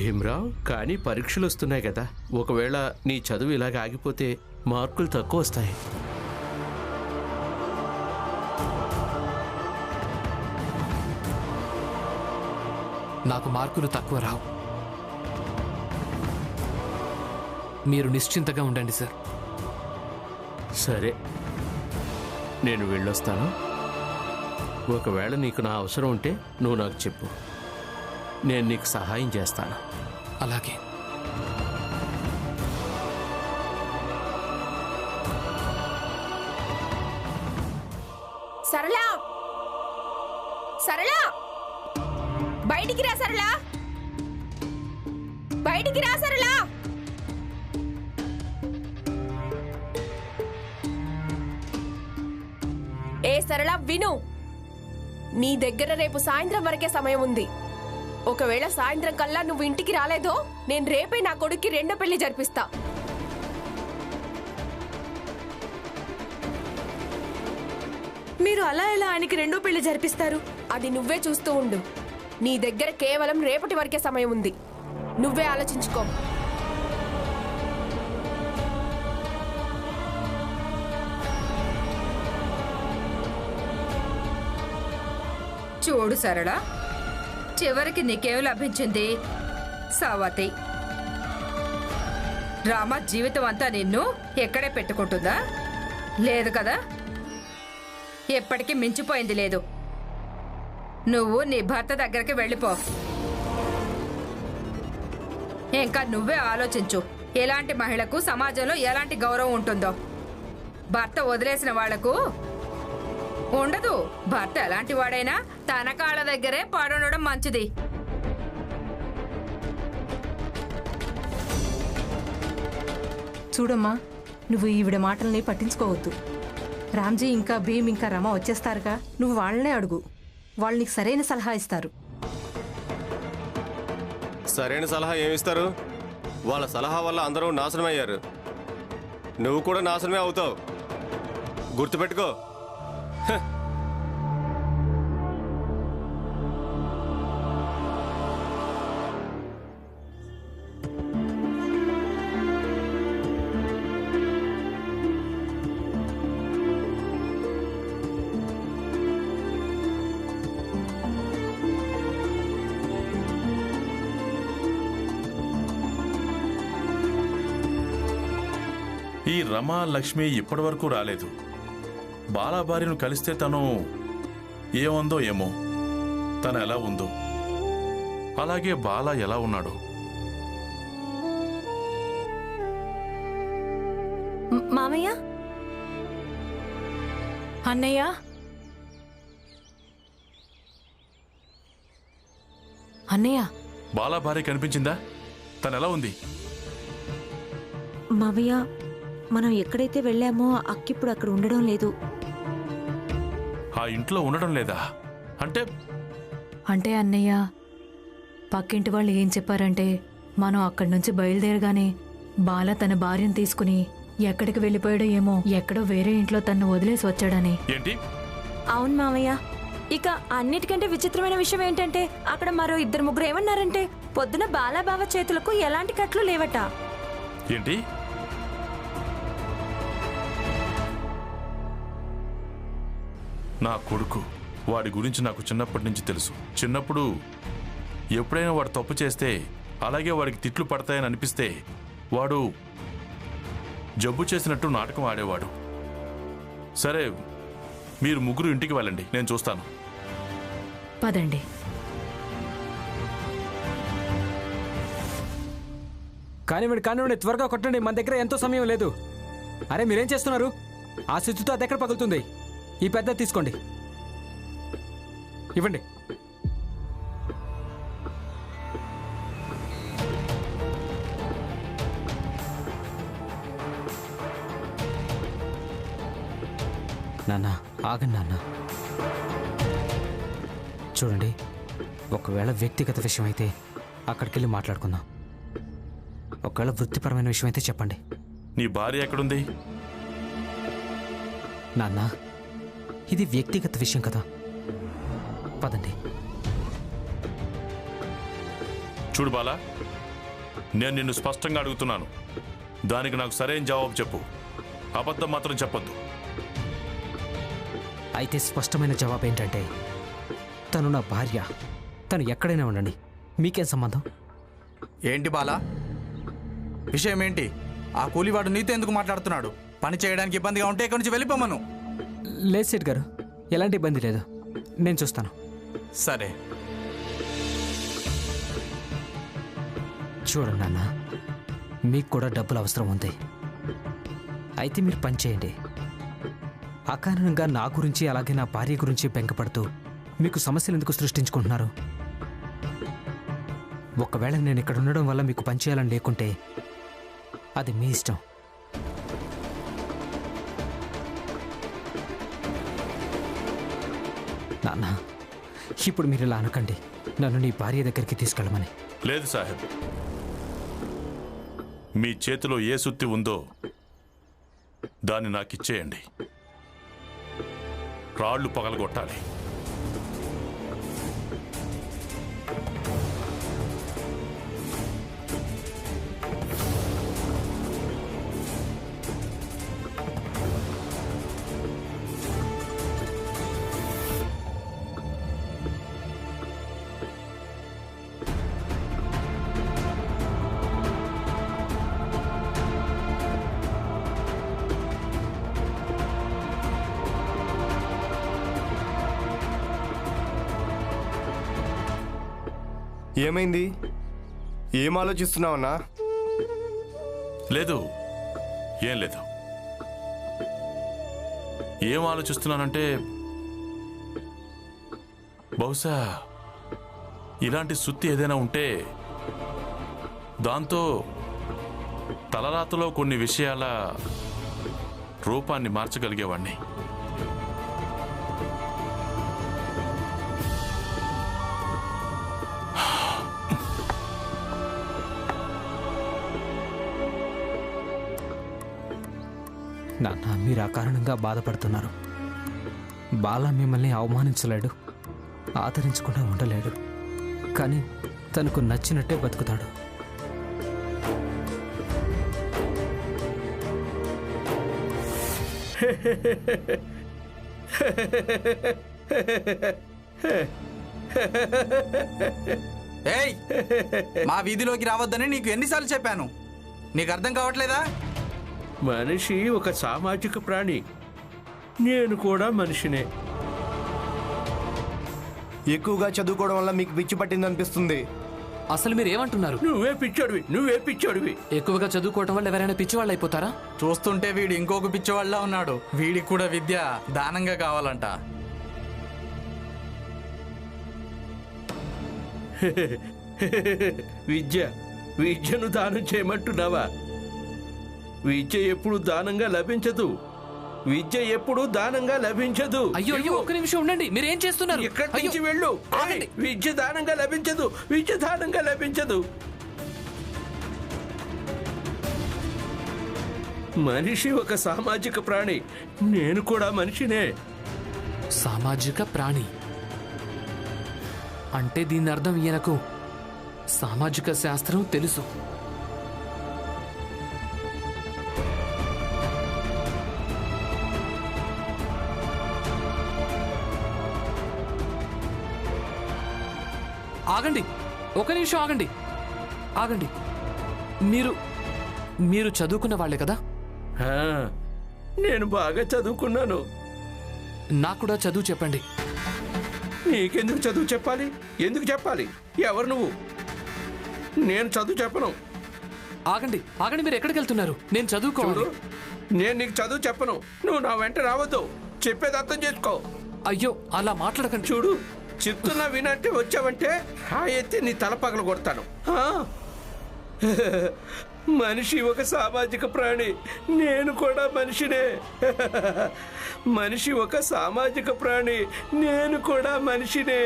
భీమ్రావ్, కానీ పరీక్షలు వస్తున్నాయి కదా, ఒకవేళ నీ చదువు ఇలాగ ఆగిపోతే మార్కులు తక్కువ వస్తాయి. నాకు మార్కులు తక్కువ రావు. మీరు నిశ్చింతగా ఉండండి సార్. సరే, నేను వెళ్ళొస్తాను. ఒకవేళ నీకు నా అవసరం ఉంటే నువ్వు నాకు చెప్పు, నేను నీకు సహాయం చేస్తాను. అలాగే. సరళా, సరళా, బయటికి రా సరళా, బయటికి రా సరళా. ఏ సరళ, విను. నీ దగ్గర రేపు సాయంత్రం వరకే సమయం ఉంది. ఒకవేళ సాయంత్రం కల్లా నువ్వు ఇంటికి రాలేదో నేను రేపే నా కొడుక్కి రెండో పెళ్లి జరిపిస్తా. మీరు అలా ఎలా ఆయనకి రెండో పెళ్లి జరిపిస్తారు? అది నువ్వే చూస్తూ ఉండు. నీ దగ్గర కేవలం రేపటి వరకే సమయం ఉంది. నువ్వే ఆలోచించుకో. చూడు సరళ, చివరికి నీకేం లభించింది? సావతి. రామ జీవితం అంతా నిన్ను ఎక్కడే పెట్టుకుంటుందా? లేదు కదా. ఎప్పటికీ మించిపోయింది లేదు. నువ్వు నీ భర్త దగ్గరికి వెళ్ళిపో. ఇంకా నువ్వే ఆలోచించు, ఎలాంటి మహిళకు సమాజంలో ఎలాంటి గౌరవం ఉంటుందో. భర్త వదిలేసిన వాళ్లకు ఉండదు. భర్త ఎలాంటి వాడైనా తన కాళ్ళ దగ్గరే పడుండడం మంచిది. చూడమ్మా, నువ్వు ఈవిడ మాటల్ని పట్టించుకోవద్దు. రామ్జీ ఇంకా భీమ్ ఇంకా రమ వచ్చేస్తారుగా, నువ్వు వాళ్ళనే అడుగు. వాళ్ళు నీకు సరైన సలహా ఇస్తారు. సరైన సలహా ఏమిస్తారు? వాళ్ళ సలహా వల్ల అందరూ నాశనమయ్యారు. నువ్వు కూడా నాశనమే అవుతావు, గుర్తుపెట్టుకో. ఈ రమా లక్ష్మి ఇప్పటి వరకు రాలేదు. బాలాబారిను కలిస్తే తను ఏముందో ఏమో, తను ఎలా ఉందో, అలాగే బాలా ఎలా ఉన్నాడు. మామయ్య, అన్నయ్య, అన్నయ్య. బాలాబారి కనిపించిందా? తను ఎలా ఉంది? మావయ్య, మనం ఎక్కడైతే వెళ్ళామో అక్కిప్పుడు అక్కడ ఉండడం లేదు. ఆ ఇంట్లో ఉండడం లేదా అంటే? అంటే అన్నయ్య, పక్కింటి వాళ్ళు ఏం చెప్పారంటే, మనం అక్కడి నుంచి బయలుదేరగానే బాల తన భార్యను తీసుకుని ఎక్కడికి వెళ్ళిపోయాడో ఏమో, ఎక్కడో వేరే ఇంట్లో తన్ను వదిలేసి వచ్చాడని. ఏంటి? అవును మావయ్య. ఇక అన్నిటికంటే విచిత్రమైన విషయం ఏంటంటే, అక్కడ మరో 2-3 ఏమన్నారంటే, పొద్దున బాలాబావ చేతులకు ఎలాంటి కట్లు లేవట. ఏంటి? నా కొడుకు, వాడి గురించి నాకు చిన్నప్పటి నుంచి తెలుసు. చిన్నప్పుడు ఎప్పుడైనా వాడు తప్పు చేస్తే, అలాగే వాడికి తిట్లు పడతాయని అనిపిస్తే, వాడు జబ్బు చేసినట్టు నాటకం ఆడేవాడు. సరే, మీరు ముగ్గురు ఇంటికి వెళ్ళండి, నేను చూస్తాను. పదండి. కానివ్వండి, త్వరగా కొట్టండి, మన దగ్గర ఎంతో సమయం లేదు. అరే, మీరేం చేస్తున్నారు? ఆ స్విచ్తో అది ఎక్కడ పగులుతుంది? ఈ పెద్ద తీసుకోండి, ఇవ్వండి. నాన్న, ఆగండి నాన్న. చూడండి, ఒకవేళ వ్యక్తిగత విషయం అయితే అక్కడికి వెళ్ళి మాట్లాడుకుందాం. ఒకవేళ వృత్తిపరమైన విషయం అయితే చెప్పండి. నీ భార్య ఎక్కడుంది? నాన్న, ఇది వ్యక్తిగత విషయం కదా, పదండి. చూడు బాలా, నేను నిన్ను స్పష్టంగా అడుగుతున్నాను. దానికి నాకు సరైన జవాబు చెప్పు. అబద్ధం మాత్రం చెప్పొద్దు. అయితే స్పష్టమైన జవాబు ఏంటంటే తను నా భార్య. తను ఎక్కడైనా ఉండండి, మీకేం సంబంధం? ఏంటి బాలా, విషయం ఏంటి? ఆ కూలివాడు నీతో ఎందుకు మాట్లాడుతున్నాడు? పని చేయడానికి ఇబ్బందిగా ఉంటే ఇక్కడి నుంచి వెళ్ళిపోమను. లేదు సేట్ గారు, ఎలాంటి ఇబ్బంది లేదు, నేను చూస్తాను. సరే. చూడండి అన్న, మీకు కూడా డబ్బులు అవసరం ఉంది. అయితే మీరు పని చేయండి. అకారణంగా నా గురించి అలాగే నా భార్య గురించి బెంగపడుతూ మీకు సమస్యలు ఎందుకు సృష్టించుకుంటున్నారు? ఒకవేళ నేను ఇక్కడ ఉండడం వల్ల మీకు పని చేయాలని లేకుంటే అది మీ ఇష్టం. నాన్న, ఇప్పుడు మీరు ఇలా అనకండి, నన్ను నీ భార్య దగ్గరికి తీసుకెళ్ళమని. లేదు సాహెబ్, మీ చేతిలో ఏ సుత్తి ఉందో దాన్ని నాకిచ్చేయండి. రాళ్ళు పగలగొట్టాలి. ఏమైంది? ఏం ఆలోచిస్తున్నావన్నా? లేదు, ఏం లేదు. ఏం ఆలోచిస్తున్నానంటే బహుశా ఇలాంటి సుత్తి ఏదైనా ఉంటే దాంతో తలరాతలో కొన్ని విషయాల రూపాన్ని మార్చగలిగేవాణ్ణి. నాన్న, మీరు ఆ కారణంగా బాధపడుతున్నారు. బాలా మిమ్మల్ని అవమానించలేడు, ఆదరించకుండా ఉండలేడు. కానీ తనకు నచ్చినట్టే బతుకుతాడు. ఏయ్, మా వీధిలోకి రావద్దని నీకు ఎన్నిసార్లు చెప్పాను? నీకు అర్థం కావట్లేదా? మనిషి ఒక సామాజిక ప్రాణి. నేను కూడా మనిషినే. ఎక్కువగా చదువుకోవడం వల్ల మీకు పిచ్చి పట్టింది అనిపిస్తుంది. అసలు మీరు ఏమంటున్నారు? నువ్వే పిచ్చోడివి. ఎక్కువగా చదువుకోవటం వల్ల ఎవరైనా పిచ్చివాళ్ళు అయిపోతారా? చూస్తుంటే వీడు ఇంకొక పిచ్చివాళ్ళ ఉన్నాడు. వీడికి కూడా విద్య దానంగా కావాలంట. విద్యను దానం చేయమంటున్నావా? విద్య ఎప్పుడు దానంగా లభించదు. అయ్యో అయ్యో, ఒక్క నిమిషం ఉండండి. మీరేం చేస్తున్నారు? ఇక్కడి నుంచి వెళ్ళు. విద్య దానంగా లభించదు. మనిషి ఒక సామాజిక ప్రాణి. నేను కూడా మనిషినే. సామాజిక ప్రాణి అంటే దీని అర్థం ఈయనకు సామాజిక శాస్త్రం తెలుసు. ఆగండి, ఒక నిమిషం ఆగండి. మీరు చదువుకున్న వాళ్ళే కదా? నేను బాగా చదువుకున్నాను. నాకు కూడా చదువు చెప్పండి. నీకెందుకు చదువు చెప్పాలి? ఎందుకు చెప్పాలి? ఎవరు నువ్వు? నేను చదువు చెప్పను. ఆగండి, మీరు ఎక్కడికి వెళ్తున్నారు? నేను చదువుకోవాలి. నేను నీకు చదువు చెప్పను. నువ్వు నా వెంట రావద్దు. చెప్పేది అర్థం చేసుకో. అయ్యో, అలా మాట్లాడకండి. చూడు, చెప్తున్నా వినంటే వచ్చావంటే ఆ ఎత్తి నీ తల పగలు కొడతాను. మనిషి ఒక సామాజిక ప్రాణి. నేను కూడా మనిషినే. మనిషి ఒక సామాజిక ప్రాణి. నేను కూడా మనిషినే.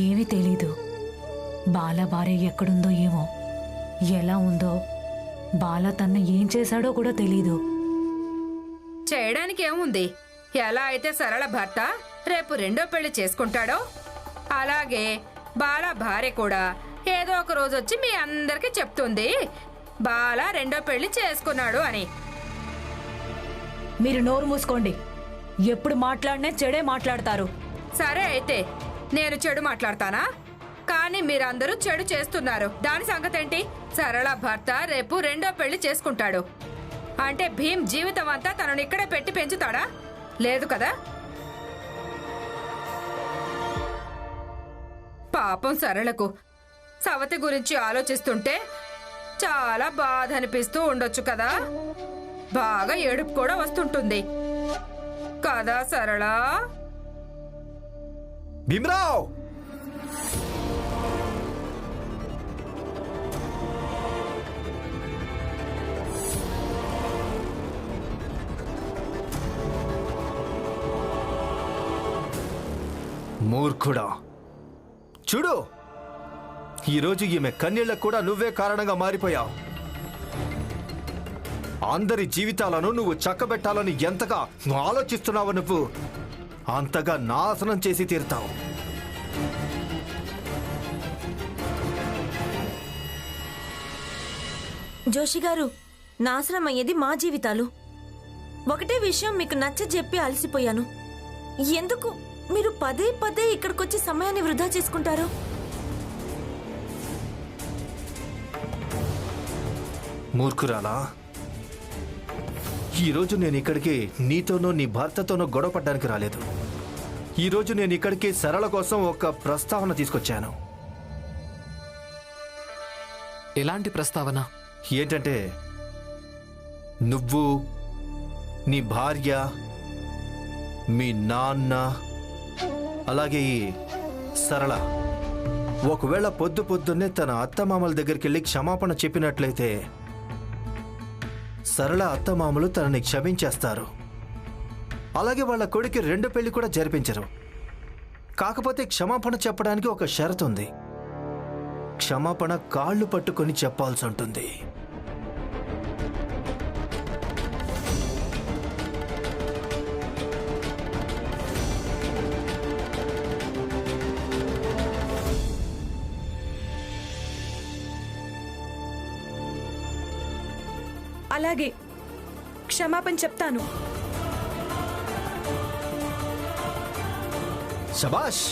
ఏమీ తెలీదు. బాల భార్య ఎక్కడుందో ఏమో, ఎలా ఉందో బాల తన్ను ఏం చేశాడో కూడా తెలీదు. చేయడానికి ఏముంది? ఎలా అయితే సరళ భర్త రేపు రెండో పెళ్లి చేసుకుంటాడో అలాగే బాల భార్య కూడా ఏదో ఒక రోజు వచ్చి మీ అందరికీ చెప్తుంది బాల రెండో పెళ్లి చేసుకున్నాడు అని. మీరు నోరు మూసుకోండి. ఎప్పుడు మాట్లాడినా చెడే మాట్లాడతారు. సరే అయితే నేను చెడు మాట్లాడతానా? కానీ మీరందరూ చెడు చేస్తున్నారు. దాని సంగతేంటి? సరళ భర్త రేపు రెండో పెళ్లి చేసుకుంటాడు అంటే భీమ్ జీవితం అంతా తనను ఇక్కడే పెట్టి పెంచుతాడా? లేదు కదా. పాపం సరళకు సవతి గురించి ఆలోచిస్తుంటే చాలా బాధ అనిపిస్తూ ఉండొచ్చు కదా. బాగా ఏడుపు కూడా వస్తుంటుంది కదా సరళ? భీమరావ్, మూర్ఖుడా, చూడు, ఈరోజు ఈమె కన్నీళ్లకు కూడా నువ్వే కారణంగా మారిపోయావు. అందరి జీవితాలను నువ్వు చక్కబెట్టాలని ఎంతగా ఆలోచిస్తున్నావు, నువ్వు అంతగా నాశనం చేసి తీరుతావు. జోషి గారు, నాశనం అయ్యేది మా జీవితాలు. ఒకటే విషయం మీకు నచ్చ చెప్పి అలసిపోయాను. ఎందుకు మీరు పదే పదే ఇక్కడికొచ్చి సమయాన్ని వృధా చేసుకుంటారు? మూర్ఖురాలా, ఈరోజు నేను ఇక్కడికి నీతోనో నీ భర్తతోనో గొడవపడ్డానికి రాలేదు. ఈరోజు నేను ఇక్కడికి సరళ కోసం ఒక ప్రస్తావన తీసుకొచ్చాను. ఎలాంటి ప్రస్తావన? ఏంటంటే, నువ్వు, నీ భార్య, మీ నాన్న, అలాగే ఈ సరళ ఒకవేళ పొద్దున్నే తన అత్తమామల దగ్గరికి వెళ్ళి క్షమాపణ చెప్పినట్లయితే సరళ అత్తమామలు తనని క్షమించేస్తారు. అలాగే వాళ్ళ కొడుకు రెండో పెళ్లి కూడా జరిపించరు. కాకపోతే క్షమాపణ చెప్పడానికి ఒక షరతు ఉంది. క్షమాపణ కాళ్ళు పట్టుకొని చెప్పాల్సి ఉంటుంది. అలాగే క్షమాపణ చెప్తాను. శబాష్.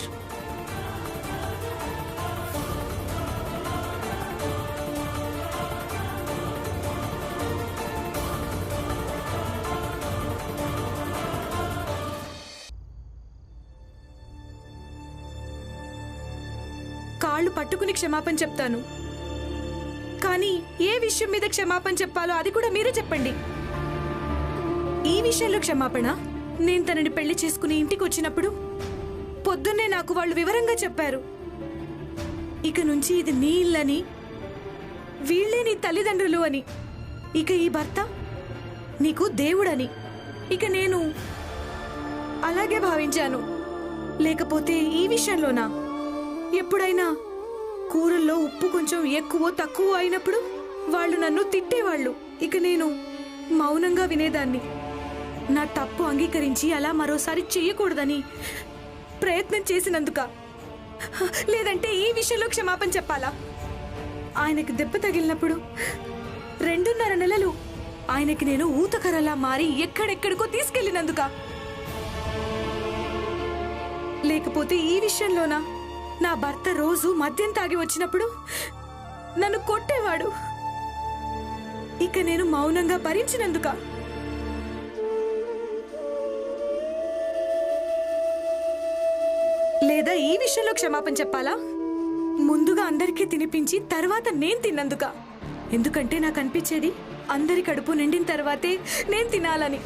కాళ్ళు పట్టుకుని క్షమాపణ చెప్తాను. కానీ ఏ విషయం మీద క్షమాపణ చెప్పాలో అది కూడా మీరు చెప్పండి. ఈ విషయంలో క్షమాపణ, నేను తనని పెళ్లి చేసుకుని ఇంటికి వచ్చినప్పుడు పొద్దున్నే నాకు వాళ్ళు వివరంగా చెప్పారు. ఇక నుంచి ఇది నీ ఇల్లని, వీళ్లే నీ తల్లిదండ్రులు అని, ఇక ఈ భర్త నీకు దేవుడని. ఇక నేను అలాగే భావించాను. లేకపోతే ఈ విషయంలోనా ఎప్పుడైనా కూరల్లో ఉప్పు కొంచెం ఎక్కువ తక్కువ అయినప్పుడు వాళ్ళు నన్ను తిట్టేవాళ్ళు. ఇక నేను మౌనంగా వినేదాన్ని. నా తప్పు అంగీకరించి అలా మరోసారి చెయ్యకూడదని ప్రయత్నం చేసినందుక, లేదంటే ఈ విషయంలో క్షమాపణ చెప్పాలా? ఆయనకి దెబ్బ తగిలినప్పుడు 2.5 నెలలు ఆయనకి నేను ఊతకరలా మారి ఎక్కడెక్కడికో తీసుకెళ్లినందుక, లేకపోతే ఈ విషయంలోనా నా భర్త రోజు మద్యం తాగి వచ్చినప్పుడు నన్ను కొట్టేవాడు, ఇక నేను మౌనంగా భరించినందుక? లేదా ఈ విషయంలో క్షమాపణ చెప్పాలా? ముందుగా అందరికీ తినిపించి తర్వాత నేను తిన్నందుక? ఎందుకంటే నాకు అనిపించేది అందరి కడుపు నిండిన తర్వాతే నేను తినాలని.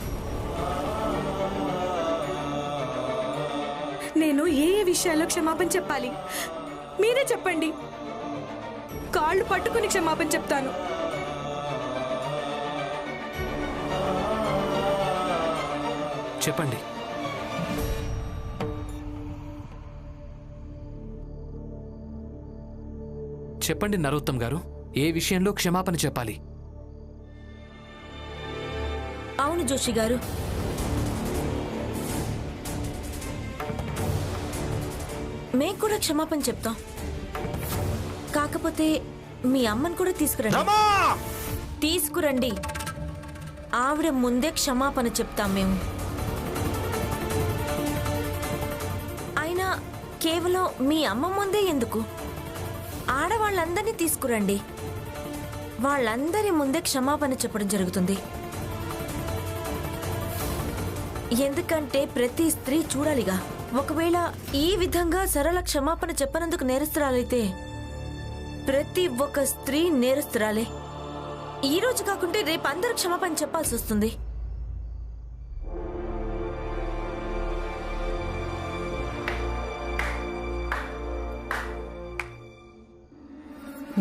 నేను ఏ ఏ విషయాల్లో క్షమాపణ చెప్పాలి మీరే చెప్పండి. కాళ్ళు పట్టుకుని క్షమాపణ చెప్తాను. చెప్పండి. చెప్పండి నరోత్తమ్ గారు, ఏ విషయంలో క్షమాపణ చెప్పాలి? జోషి గారు. మేము కూడా క్షమాపణ చెప్తాం. కాకపోతే మీ అమ్మని కూడా తీసుకురండి. ఆవిడ ముందే క్షమాపణ చెప్తాం మేము. అయినా కేవలం మీ అమ్మ ముందే ఎందుకు, ఆడవాళ్ళందరినీ తీసుకురండి. వాళ్ళందరి ముందే క్షమాపణ చెప్పడం జరుగుతుంది. ఎందుకంటే ప్రతి స్త్రీ చూడాలిగా. ఒకవేళ ఈ విధంగా సరళ క్షమాపణ చెప్పనందుకు నేరస్తురాలైతే ప్రతి ఒక్క స్త్రీ నేరస్తురాలే. ఈ రోజు కాకుంటే రేపు అందరూ క్షమాపణ చెప్పాల్సి వస్తుంది.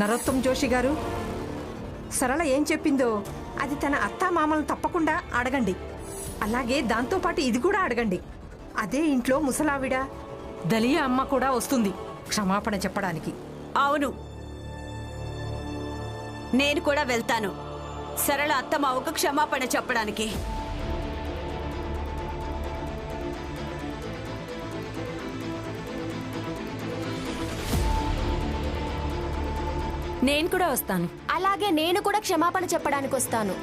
నరోత్తం జోషి గారు, సరళ ఏం చెప్పిందో అది తన అత్తా మామలను తప్పకుండా అడగండి. అలాగే దాంతోపాటు ఇది కూడా అడగండి. అదే ఇంట్లో ముసలావిడ దలియా అమ్మ కూడా వస్తుంది క్షమాపణ చెప్పడానికి. అవును, నేను కూడా వెళ్తాను సరళ అత్తమావకు క్షమాపణ చెప్పడానికి. నేను కూడా వస్తాను. అలాగే నేను కూడా క్షమాపణ చెప్పడానికి వస్తాను.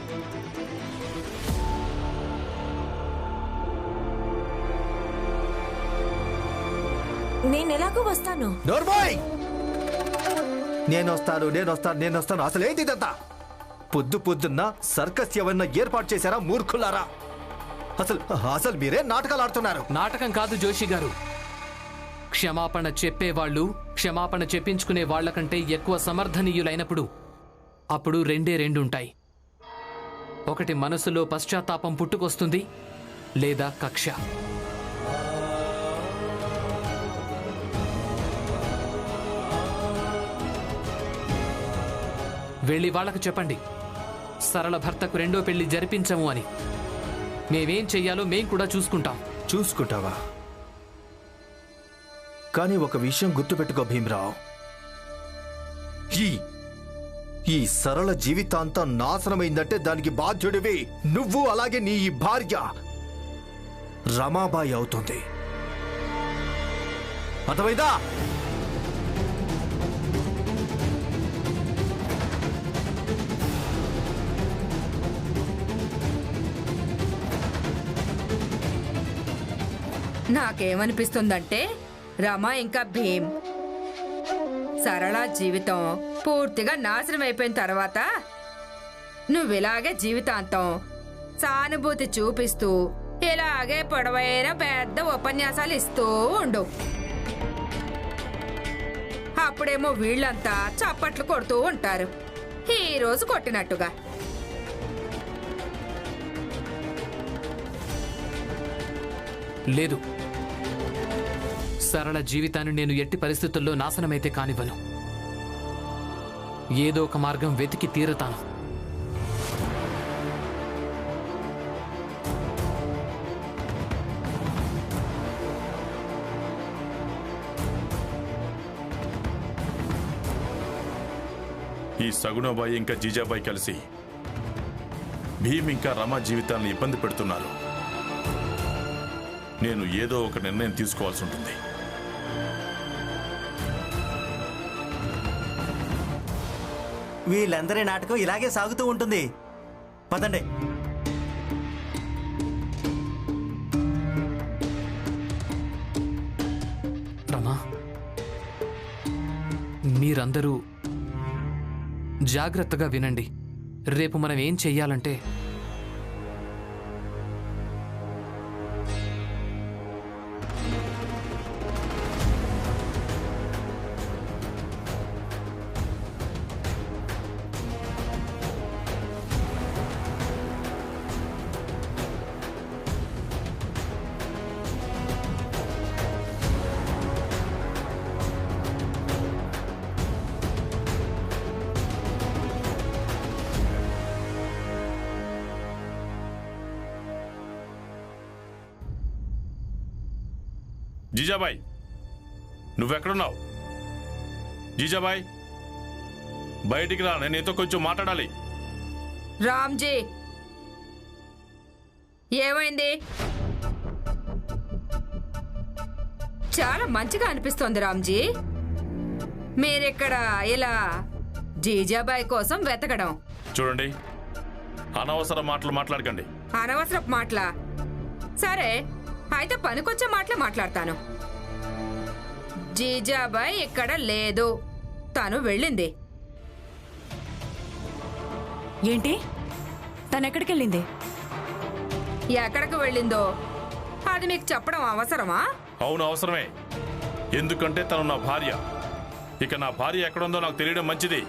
నేనెలాగో వస్తాను. నేనొస్తాను. అసలు ఏంటి ఇదంతా? పొద్దున్న సర్కస్ ఏమన్నా ఏర్పాటు చేశారా మూర్ఖులారా? అసలు మీరే నాటకాలు ఆడుతున్నారు. నాటకం కాదు జోషి గారు. క్షమాపణ చెప్పేవాళ్ళు క్షమాపణ చెప్పించుకునే వాళ్లకంటే ఎక్కువ సమర్థనీయులైనప్పుడు అప్పుడు రెండుంటాయి. ఒకటి మనసులో పశ్చాత్తాపం పుట్టుకొస్తుంది, లేదా కక్ష. వెళ్ళి వాళ్ళకు చెప్పండి, సరళ భర్తకు రెండో పెళ్లి జరిపించము అని. మేమేం చెయ్యాలో మేం కూడా చూసుకుంటాం. చూసుకుంటావా? కానీ ఒక విషయం గుర్తుపెట్టుకో భీమరావు, ఈ సరళ జీవితాంతం నాశనమైందంటే దానికి బాధ్యుడివి నువ్వు, అలాగే నీ ఈ భార్య రమాబాయి అవుతుంది. అర్థమైందా? నాకేమనిపిస్తుందంటే రమ ఇంకా భీమ్ సరళ జీవితం పూర్తిగా నాశనం అయిపోయిన తర్వాత నువ్విలాగే జీవితాంతం సానుభూతి చూపిస్తూ ఇలాగే పొడవైన పెద్ద ఉపన్యాసాలు ఇస్తూ ఉండు. అప్పుడేమో వీళ్ళంతా చప్పట్లు కొడుతూ ఉంటారు, ఈ రోజు కొట్టినట్టుగా. లేదు, సరళ జీవితాన్ని నేను ఎట్టి పరిస్థితుల్లో నాశనమైతే కానివ్వను. ఏదో ఒక మార్గం వెతికి తీరుతాను. ఈ సగుణబాయి ఇంకా జీజాబాయి కలిసి భీమ్ ఇంకా రమ జీవితాన్ని ఇబ్బంది పెడుతున్నారు. నేను ఏదో ఒక నిర్ణయం తీసుకోవాల్సి ఉంటుంది. వీళ్ళందరి నాటకం ఇలాగే సాగుతూ ఉంటుంది. పదండి. రమా, మీరందరూ జాగ్రత్తగా వినండి. రేపు మనం ఏం చెయ్యాలంటే జీజాబాయ్, నువ్వెక్కడున్నావు? జీజాబాయ్, బయటికి రా, నేను నీతో కొంచెం మాట్లాడాలి. రామ్జీ, ఏమైంది? చాలా మంచిగా అనిపిస్తోంది రామ్జీ. మీరిక్కడ ఇలా జీజాబాయి కోసం వెతకడం. చూడండి, అనవసర మాటలు మాట్లాడకండి. అనవసరపు మాటలా? సరే, అయితే పనికొచ్చే మాటలే మాట్లాడతాను. జీజాబాయి ఇక్కడ లేదు, తను వెళ్ళింది. ఏంటి? తనెక్కడికి వెళ్ళింది? ఎక్కడికి వెళ్ళిందో అది మీకు చెప్పడం అవసరమా? అవును, అవసరమే. ఎందుకంటే తను నా భార్య. ఇక నా భార్య ఎక్కడుందో నాకు తెలియడం మంచిది.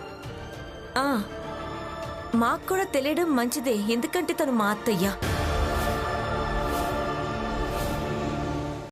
మాకు కూడా తెలియడం మంచిదే, ఎందుకంటే తను మా అత్తయ్య.